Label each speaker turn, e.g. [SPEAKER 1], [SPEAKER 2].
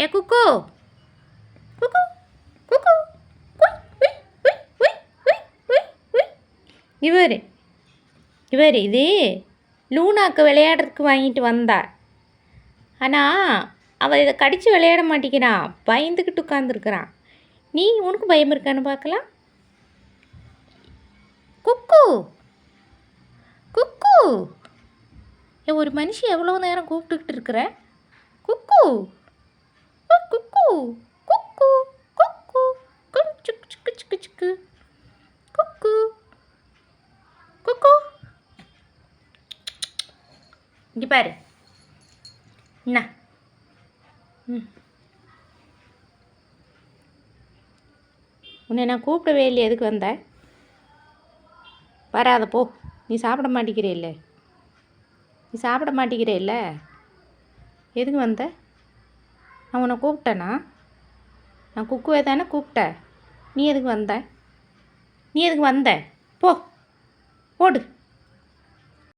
[SPEAKER 1] ஏ குக்கு குக்கு குக்கு இவர் இது லூனாக்கு விளையாடுறதுக்கு வாங்கிட்டு வந்தா. ஆனால் அவள் இதை கடித்து விளையாட மாட்டேங்கிறான், பயந்துக்கிட்டு உட்காந்துருக்குறான். நீ உனக்கு பயம் இருக்கான்னு பார்க்கலாம். குக்கு குக்கு ஒரு மனுஷி எவ்வளோ நேரம் கூப்பிட்டுக்கிட்டு இருக்கிற? குக்கு குக்கு குக்கு குக்கு சுக்கு சுக்கு சுக்கு சுக்கு குக்கு குக்கு. இங்கே பாரு. என்ன உன்னை நான் கூப்பிடவே இல்லை, எதுக்கு வந்த? வராத போ. நீ சாப்பிட மாட்டேங்கிறே இல்லை, நீ சாப்பிட மாட்டேங்கிறே இல்லை, எதுக்கு வந்த? நான் உன்னை கூப்பிட்டேனா? நான் குக்குவே தானே கூப்பிட்டேன். நீ எதுக்கு வந்த? நீ எதுக்கு வந்த? போ, ஓடு.